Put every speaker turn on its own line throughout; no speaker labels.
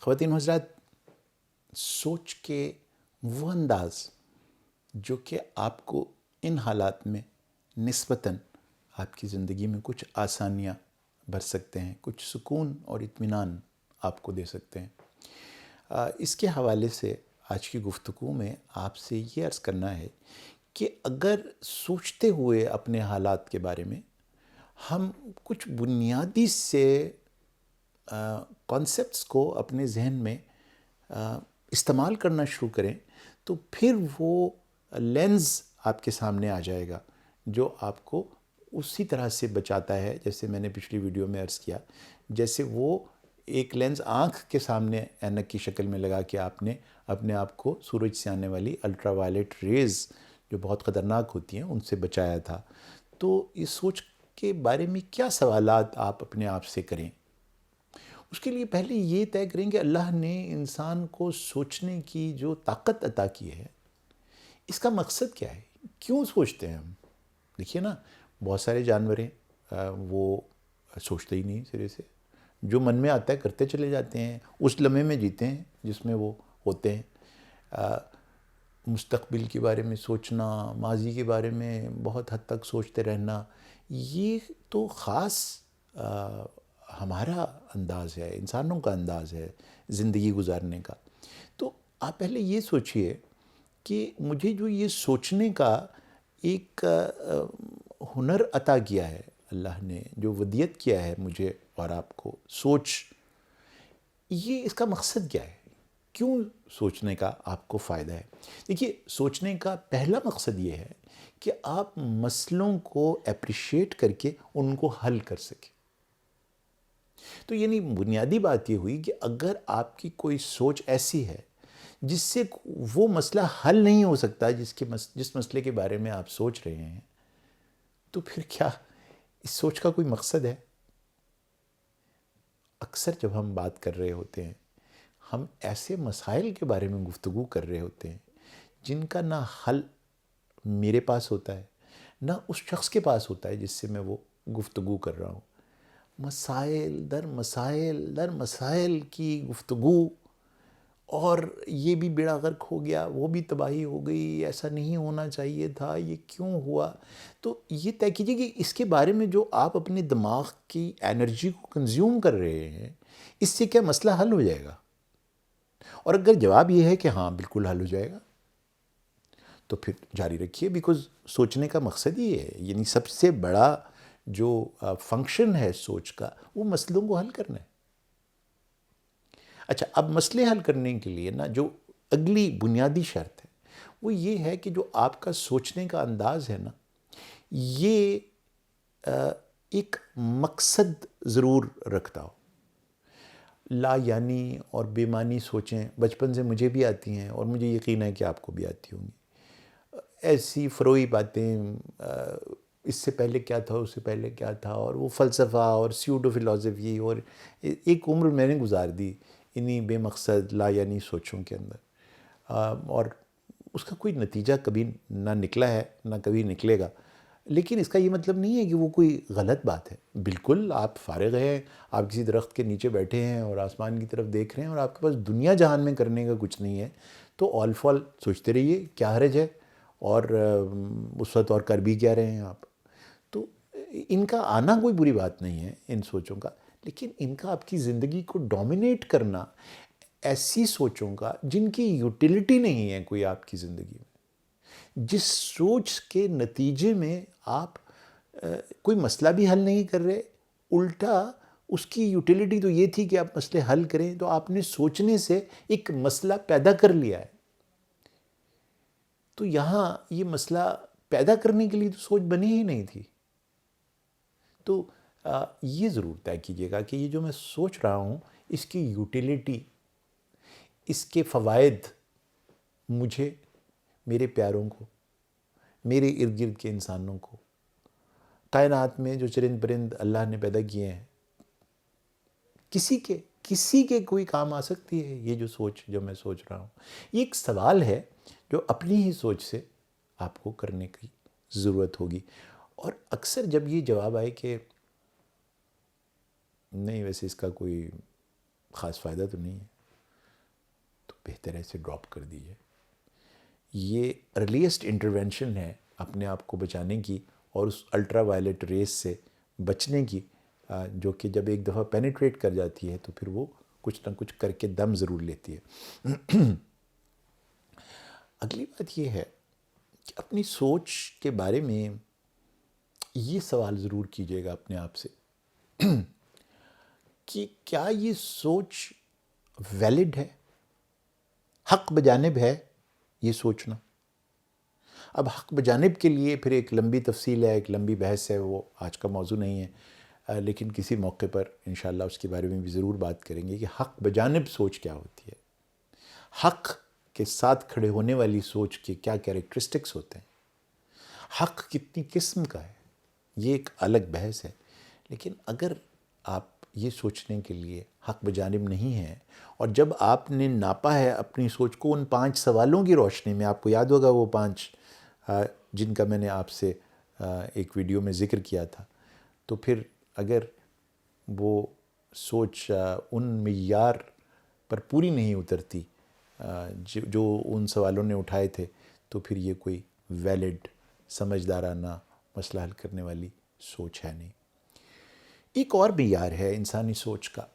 خواتین و حضرات، سوچ کے وہ انداز جو کہ آپ کو ان حالات میں نسبتاً آپ کی زندگی میں کچھ آسانیاں بھر سکتے ہیں، کچھ سکون اور اطمینان آپ کو دے سکتے ہیں، اس کے حوالے سے آج کی گفتگو میں آپ سے یہ عرض کرنا ہے کہ اگر سوچتے ہوئے اپنے حالات کے بارے میں ہم کچھ بنیادی سے کانسیپٹس کو اپنے ذہن میں استعمال کرنا شروع کریں تو پھر وہ لینز آپ کے سامنے آ جائے گا جو آپ کو اسی طرح سے بچاتا ہے، جیسے میں نے پچھلی ویڈیو میں عرض کیا، جیسے وہ ایک لینز آنکھ کے سامنے اینک کی شکل میں لگا کے آپ نے اپنے آپ کو سورج سے آنے والی الٹرا وائلٹ ریز جو بہت خطرناک ہوتی ہیں ان سے بچایا تھا۔ تو اس سوچ کے بارے میں کیا سوالات آپ اپنے آپ سے کریں؟ اس کے لیے پہلے یہ طے کریں کہ اللہ نے انسان کو سوچنے کی جو طاقت عطا کی ہے، اس کا مقصد کیا ہے؟ کیوں سوچتے ہیں ہم؟ دیکھیے نا، بہت سارے جانور ہیں وہ سوچتے ہی نہیں سرے سے، جو من میں آتا ہے کرتے چلے جاتے ہیں، اس لمحے میں جیتے ہیں جس میں وہ ہوتے ہیں۔ مستقبل کے بارے میں سوچنا، ماضی کے بارے میں بہت حد تک سوچتے رہنا، یہ تو خاص ہمارا انداز ہے، انسانوں کا انداز ہے زندگی گزارنے کا۔ تو آپ پہلے یہ سوچئے کہ مجھے جو یہ سوچنے کا ایک ہنر عطا کیا ہے اللہ نے، جو ودیت کیا ہے مجھے اور آپ کو، سوچ، یہ اس کا مقصد کیا ہے؟ کیوں سوچنے کا آپ کو فائدہ ہے؟ دیکھیے، سوچنے کا پہلا مقصد یہ ہے کہ آپ مسئلوں کو اپریشیٹ کر کے ان کو حل کر سکیں۔ تو یعنی بنیادی بات یہ ہوئی کہ اگر آپ کی کوئی سوچ ایسی ہے جس سے وہ مسئلہ حل نہیں ہو سکتا جس مسئلے کے بارے میں آپ سوچ رہے ہیں، تو پھر کیا اس سوچ کا کوئی مقصد ہے؟ اکثر جب ہم بات کر رہے ہوتے ہیں، ہم ایسے مسائل کے بارے میں گفتگو کر رہے ہوتے ہیں جن کا نہ حل میرے پاس ہوتا ہے، نہ اس شخص کے پاس ہوتا ہے جس سے میں وہ گفتگو کر رہا ہوں۔ مسائل در مسائل در مسائل کی گفتگو، اور یہ بھی بیڑا غرق ہو گیا، وہ بھی تباہی ہو گئی، ایسا نہیں ہونا چاہیے تھا، یہ کیوں ہوا؟ تو یہ طے کیجیے کہ اس کے بارے میں جو آپ اپنے دماغ کی انرجی کو کنزیوم کر رہے ہیں، اس سے کیا مسئلہ حل ہو جائے گا؟ اور اگر جواب یہ ہے کہ ہاں بالکل حل ہو جائے گا، تو پھر جاری رکھیے، بیکاز سوچنے کا مقصد ہی ہے، یعنی سب سے بڑا جو فنکشن ہے سوچ کا، وہ مسئلوں کو حل کرنا ہے۔ اچھا، اب مسئلے حل کرنے کے لیے نا جو اگلی بنیادی شرط ہے وہ یہ ہے کہ جو آپ کا سوچنے کا انداز ہے نا، یہ ایک مقصد ضرور رکھتا ہو۔ لا یعنی اور بے معنی سوچیں بچپن سے مجھے بھی آتی ہیں، اور مجھے یقین ہے کہ آپ کو بھی آتی ہوں گی۔ ایسی فروئی باتیں، اس سے پہلے کیا تھا، اس سے پہلے کیا تھا، اور وہ فلسفہ اور سیوڈو فلاسفی، اور ایک عمر میں نے گزار دی انہی بے مقصد لا یعنی سوچوں کے اندر، اور اس کا کوئی نتیجہ کبھی نہ نکلا ہے نہ کبھی نکلے گا۔ لیکن اس کا یہ مطلب نہیں ہے کہ وہ کوئی غلط بات ہے۔ بالکل آپ فارغ ہیں، آپ کسی درخت کے نیچے بیٹھے ہیں اور آسمان کی طرف دیکھ رہے ہیں، اور آپ کے پاس دنیا جہان میں کرنے کا کچھ نہیں ہے، تو آل فال سوچتے رہیے، کیا حرج ہے؟ اور اس وقت اور کر بھی کیا رہے ہیں آپ؟ تو ان کا آنا کوئی بری بات نہیں ہے ان سوچوں کا، لیکن ان کا آپ کی زندگی کو ڈومینیٹ کرنا، ایسی سوچوں کا جن کی یوٹیلیٹی نہیں ہے کوئی آپ کی زندگی میں، جس سوچ کے نتیجے میں آپ کوئی مسئلہ بھی حل نہیں کر رہے، الٹا اس کی یوٹیلیٹی تو یہ تھی کہ آپ مسئلے حل کریں، تو آپ نے سوچنے سے ایک مسئلہ پیدا کر لیا ہے۔ تو یہاں یہ مسئلہ پیدا کرنے کے لیے تو سوچ بنی ہی نہیں تھی۔ تو یہ ضرور طے کیجیے گا کہ یہ جو میں سوچ رہا ہوں، اس کی یوٹیلیٹی، اس کے فوائد مجھے، میرے پیاروں کو، میرے ارد گرد کے انسانوں کو، کائنات میں جو چرند پرند اللہ نے پیدا کیے ہیں، کسی کے کوئی کام آ سکتی ہے یہ جو سوچ جو میں سوچ رہا ہوں؟ یہ ایک سوال ہے جو اپنی ہی سوچ سے آپ کو کرنے کی ضرورت ہوگی۔ اور اکثر جب یہ جواب آئے کہ نہیں، ویسے اس کا کوئی خاص فائدہ تو نہیں ہے، بہتر ہے اسے ڈراپ کر دیجیے. یہ ارلیسٹ انٹرونشن ہے اپنے آپ کو بچانے کی اور اس الٹرا وائلٹ ریز سے بچنے کی، جو کہ جب ایک دفعہ پینیٹریٹ کر جاتی ہے تو پھر وہ کچھ نہ کچھ کر کے دم ضرور لیتی ہے. اگلی بات یہ ہے کہ اپنی سوچ کے بارے میں یہ سوال ضرور کیجیے گا اپنے آپ سے کہ کیا یہ سوچ ویلڈ ہے، حق بجانب ہے یہ سوچنا. اب حق بجانب کے لیے پھر ایک لمبی تفصیل ہے، ایک لمبی بحث ہے، وہ آج کا موضوع نہیں ہے، لیکن کسی موقع پر انشاءاللہ اس کے بارے میں بھی ضرور بات کریں گے کہ حق بجانب سوچ کیا ہوتی ہے، حق کے ساتھ کھڑے ہونے والی سوچ کے کیا کیریکٹرسٹکس ہوتے ہیں، حق کتنی قسم کا ہے، یہ ایک الگ بحث ہے. لیکن اگر آپ یہ سوچنے کے لیے حق بجانب نہیں ہیں، اور جب آپ نے ناپا ہے اپنی سوچ کو ان 5 سوالوں کی روشنی میں، آپ کو یاد ہوگا وہ 5 جن کا میں نے آپ سے ایک ویڈیو میں ذکر کیا تھا، تو پھر اگر وہ سوچ ان معیار پر پوری نہیں اترتی جو ان سوالوں نے اٹھائے تھے، تو پھر یہ کوئی ویلڈ سمجھدارانہ مسئلہ حل کرنے والی سوچ ہے نہیں. ایک اور معیار ہے انسانی سوچ کا،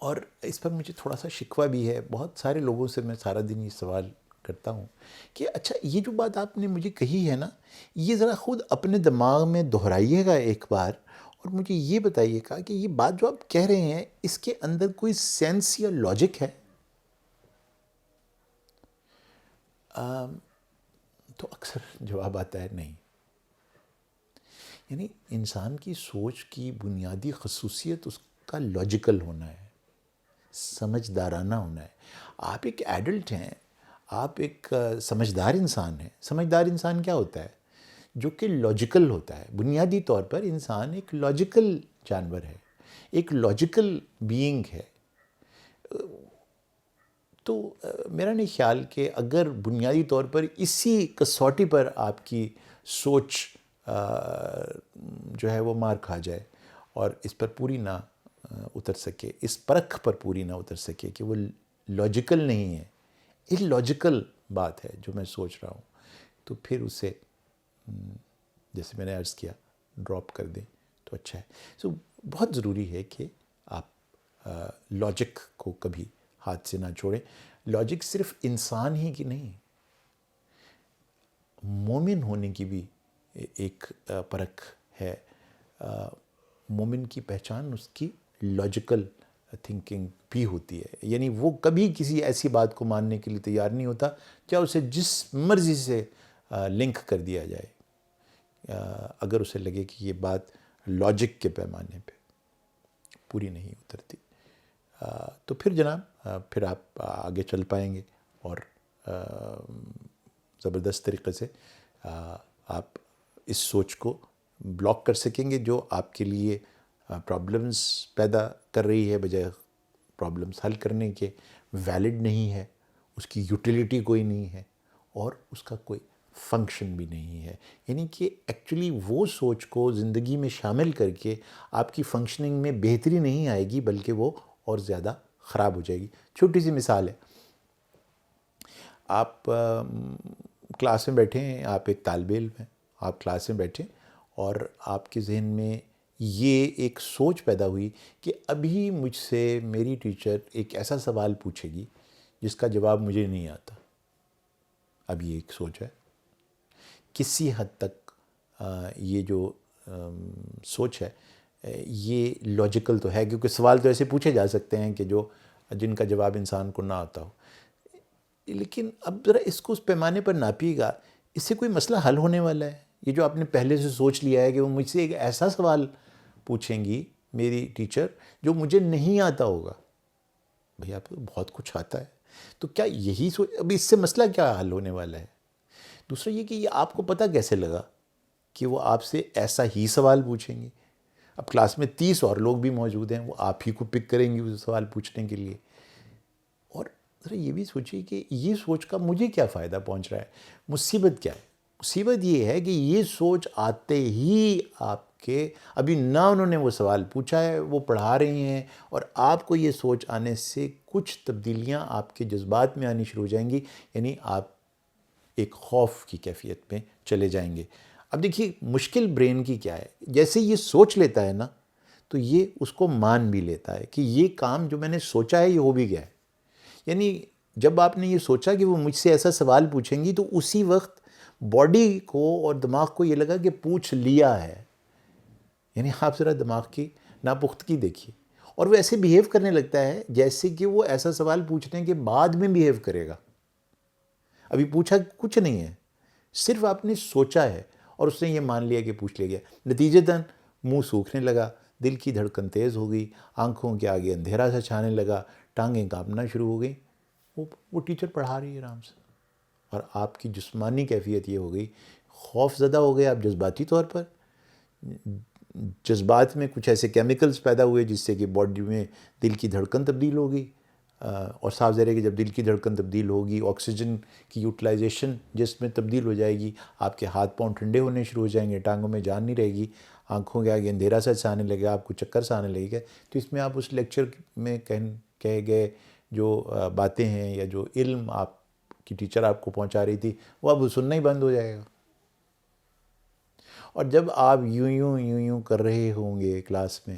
اور اس پر مجھے تھوڑا سا شکوہ بھی ہے. بہت سارے لوگوں سے میں سارا دن یہ سوال کرتا ہوں کہ اچھا یہ جو بات آپ نے مجھے کہی ہے نا، یہ ذرا خود اپنے دماغ میں دہرائیے گا ایک بار، اور مجھے یہ بتائیے گا کہ یہ بات جو آپ کہہ رہے ہیں اس کے اندر کوئی سینس یا لاجک ہے؟ تو اکثر جواب آتا ہے نہیں. یعنی انسان کی سوچ کی بنیادی خصوصیت اس کا لاجیکل ہونا ہے، سمجھدارانہ ہونا ہے. آپ ایک ایڈلٹ ہیں، آپ ایک سمجھدار انسان ہیں. سمجھدار انسان کیا ہوتا ہے؟ جو کہ لاجیکل ہوتا ہے. بنیادی طور پر انسان ایک لاجیکل جانور ہے، ایک لاجیکل بینگ ہے. تو میرا نہیں خیال کہ اگر بنیادی طور پر اسی کسوٹی پر آپ کی سوچ جو ہے وہ مار کھا جائے اور اس پر پوری نہ اتر سکے، اس پرکھ پر پوری نہ اتر سکے کہ وہ لاجیکل نہیں ہے، ال لاجیکل بات ہے جو میں سوچ رہا ہوں، تو پھر اسے جیسے میں نے عرض کیا ڈراپ کر دیں تو اچھا ہے. سو بہت ضروری ہے کہ آپ لاجک کو کبھی ہاتھ سے نہ چھوڑیں. لاجک صرف انسان ہی کی نہیں، مومن ہونے کی بھی ایک پرکھ ہے. مومن کی پہچان اس کی لاجیکل تھنکنگ بھی ہوتی ہے. یعنی وہ کبھی کسی ایسی بات کو ماننے کے لیے تیار نہیں ہوتا چاہے اسے جس مرضی سے لنک کر دیا جائے، اگر اسے لگے کہ یہ بات لاجک کے پیمانے پہ پوری نہیں اترتی. تو پھر جناب پھر آپ آگے چل پائیں گے اور زبردست طریقے سے آپ اس سوچ کو بلاک کر سکیں گے جو آپ کے لیے پرابلمز پیدا کر رہی ہے بجائے پرابلمز حل کرنے کے، ویلڈ نہیں ہے، اس کی یوٹیلیٹی کوئی نہیں ہے اور اس کا کوئی فنکشن بھی نہیں ہے. یعنی کہ ایکچولی وہ سوچ کو زندگی میں شامل کر کے آپ کی فنکشننگ میں بہتری نہیں آئے گی بلکہ وہ اور زیادہ خراب ہو جائے گی. چھوٹی سی مثال ہے، آپ کلاس میں بیٹھے ہیں، آپ ایک طالب علم ہیں، آپ کلاس میں بیٹھے اور آپ کے ذہن میں یہ ایک سوچ پیدا ہوئی کہ ابھی مجھ سے میری ٹیچر ایک ایسا سوال پوچھے گی جس کا جواب مجھے نہیں آتا. اب یہ ایک سوچ ہے. کسی حد تک یہ جو سوچ ہے یہ لاجیکل تو ہے، کیونکہ سوال تو ایسے پوچھے جا سکتے ہیں کہ جن کا جواب انسان کو نہ آتا ہو. لیکن اب ذرا اس کو اس پیمانے پر ناپیے گا، اس سے کوئی مسئلہ حل ہونے والا ہے؟ یہ جو آپ نے پہلے سے سوچ لیا ہے کہ وہ مجھ سے ایک ایسا سوال پوچھیں گی میری ٹیچر جو مجھے نہیں آتا ہوگا. بھئی آپ کو بہت کچھ آتا ہے، تو کیا یہی سوچ؟ اب اس سے مسئلہ کیا حل ہونے والا ہے؟ دوسرا یہ کہ یہ آپ کو پتہ کیسے لگا کہ وہ آپ سے ایسا ہی سوال پوچھیں گے؟ اب کلاس میں 30 اور لوگ بھی موجود ہیں، وہ آپ ہی کو پک کریں گے اس سوال پوچھنے کے لیے. اور ذرا یہ بھی سوچیے کہ یہ سوچ کا مجھے کیا فائدہ پہنچ رہا ہے؟ مصیبت کیا ہے؟ مصیبت یہ ہے کہ یہ سوچ آتے ہی آپ کہ ابھی نہ انہوں نے وہ سوال پوچھا ہے، وہ پڑھا رہی ہیں، اور آپ کو یہ سوچ آنے سے کچھ تبدیلیاں آپ کے جذبات میں آنی شروع ہو جائیں گی، یعنی آپ ایک خوف کی کیفیت میں چلے جائیں گے۔ اب دیکھیے مشکل برین کی کیا ہے، جیسے یہ سوچ لیتا ہے نا تو یہ اس کو مان بھی لیتا ہے کہ یہ کام جو میں نے سوچا ہے یہ ہو بھی گیا ہے۔ یعنی جب آپ نے یہ سوچا کہ وہ مجھ سے ایسا سوال پوچھیں گی تو اسی وقت باڈی کو اور دماغ کو یہ لگا کہ پوچھ لیا ہے۔ یعنی آپ ذرا دماغ کی ناپختگی دیکھیے، اور وہ ایسے بیہیو کرنے لگتا ہے جیسے کہ وہ ایسا سوال پوچھنے کے بعد میں بیہیو کرے گا۔ ابھی پوچھا کچھ نہیں ہے، صرف آپ نے سوچا ہے اور اس نے یہ مان لیا کہ پوچھ لیا گیا۔ نتیجتاً منہ سوکھنے لگا، دل کی دھڑکن تیز ہو گئی، آنکھوں کے آگے اندھیرا سا چھانے لگا، ٹانگیں کانپنا شروع ہو گئیں۔ وہ ٹیچر پڑھا رہی ہے آرام سے، اور آپ کی جسمانی کیفیت یہ ہو گئی، خوف زدہ ہو گئے آپ جذباتی طور پر۔ جذبات میں کچھ ایسے کیمیکلز پیدا ہوئے جس سے کہ باڈی میں دل کی دھڑکن تبدیل ہو گئی، اور صاف ظاہر ہے کہ جب دل کی دھڑکن تبدیل ہوگی، آکسیجن کی یوٹیلائزیشن جس میں تبدیل ہو جائے گی، آپ کے ہاتھ پاؤں ٹھنڈے ہونے شروع ہو جائیں گے، ٹانگوں میں جان نہیں رہے گی، آنکھوں کے آگے اندھیرا سا آنے لگے گا، آپ کو چکر سا آنے لگے گا۔ تو اس میں آپ اس لیکچر میں کہے گئے جو باتیں ہیں یا جو علم آپ کی ٹیچر آپ کو پہنچا رہی تھی وہ اب سننا ہی بند ہو جائے گا۔ اور جب آپ یوں کر رہے ہوں گے کلاس میں،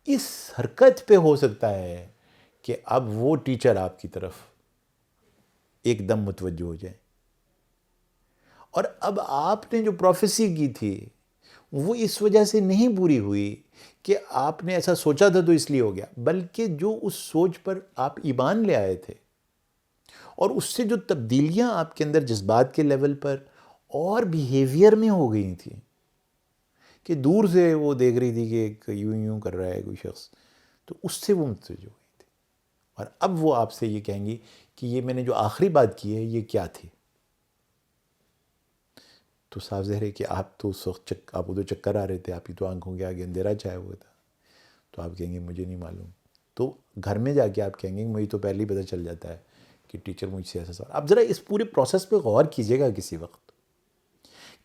اس حرکت پہ ہو سکتا ہے کہ اب وہ ٹیچر آپ کی طرف ایک دم متوجہ ہو جائے، اور اب آپ نے جو پروفیسی کی تھی وہ اس وجہ سے نہیں پوری ہوئی کہ آپ نے ایسا سوچا تھا تو اس لیے ہو گیا، بلکہ جو اس سوچ پر آپ ایمان لے آئے تھے اور اس سے جو تبدیلیاں آپ کے اندر جذبات کے لیول پر اور بیہیویئر میں ہو گئی تھیں، کہ دور سے وہ دیکھ رہی تھی کہ ایک یوں کر رہا ہے کوئی شخص، تو اس سے وہ متوجہ ہو گئی تھی، اور اب وہ آپ سے یہ کہیں گی کہ یہ میں نے جو آخری بات کی ہے یہ کیا تھی؟ تو صاف ظاہر ہے کہ آپ تو اس وقت آپ کو تو چکر آ رہے تھے، آپ کی تو آنکھوں کے آگے اندھیرا چھایا ہوا تھا، تو آپ کہیں گے مجھے نہیں معلوم۔ تو گھر میں جا کے آپ کہیں گے مجھے تو پہلے ہی پتہ چل جاتا ہے کہ ٹیچر مجھ سے ایسا سوال۔ اب ذرا اس پورے پروسیس پہ غور کیجیے گا کسی وقت،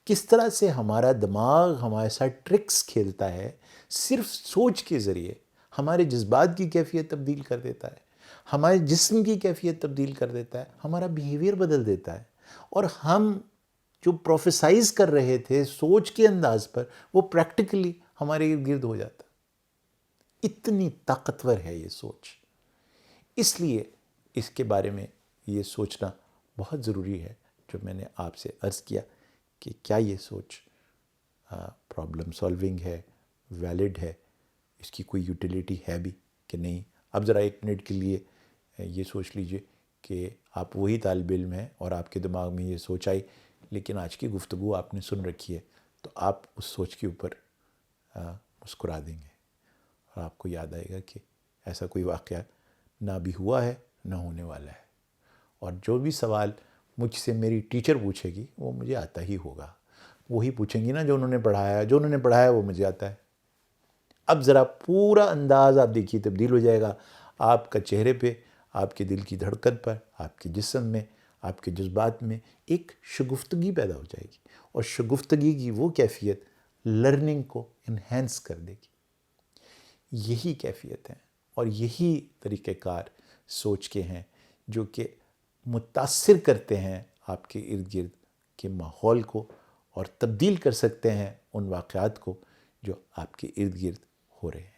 کس طرح سے ہمارا دماغ ہمارے ساتھ ٹرکس کھیلتا ہے، صرف سوچ کے ذریعے ہمارے جذبات کی کیفیت تبدیل کر دیتا ہے، ہمارے جسم کی کیفیت تبدیل کر دیتا ہے، ہمارا بیہیویئر بدل دیتا ہے، اور ہم جو پروفیسائز کر رہے تھے سوچ کے انداز پر وہ پریکٹیکلی ہمارے ارد گرد ہو جاتا ہے۔ اتنی طاقتور ہے یہ سوچ، اس لیے اس کے بارے میں یہ سوچنا بہت ضروری ہے، جو میں نے آپ سے عرض کیا کہ کیا یہ سوچ پرابلم سالونگ ہے، ویلڈ ہے، اس کی کوئی یوٹیلیٹی ہے بھی کہ نہیں۔ اب ذرا ایک منٹ کے لیے یہ سوچ لیجئے کہ آپ وہی طالب علم ہیں اور آپ کے دماغ میں یہ سوچ آئی، لیکن آج کی گفتگو آپ نے سن رکھی ہے، تو آپ اس سوچ کے اوپر مسکرا دیں گے، اور آپ کو یاد آئے گا کہ ایسا کوئی واقعہ نہ بھی ہوا ہے نہ ہونے والا ہے، اور جو بھی سوال مجھ سے میری ٹیچر پوچھے گی وہ مجھے آتا ہی ہوگا، وہی پوچھیں گی نا جو انہوں نے پڑھایا وہ مجھے آتا ہے۔ اب ذرا پورا انداز آپ دیکھیے تبدیل ہو جائے گا، آپ کا چہرے پہ، آپ کے دل کی دھڑکن پر، آپ کے جسم میں، آپ کے جذبات میں ایک شگفتگی پیدا ہو جائے گی، اور شگفتگی کی وہ کیفیت لرننگ کو انہینس کر دے گی۔ یہی کیفیت ہیں اور یہی طریقہ کار سوچ کے ہیں جو کہ متاثر کرتے ہیں آپ کے ارد گرد کے ماحول کو، اور تبدیل کر سکتے ہیں ان واقعات کو جو آپ کے ارد گرد ہو رہے ہیں۔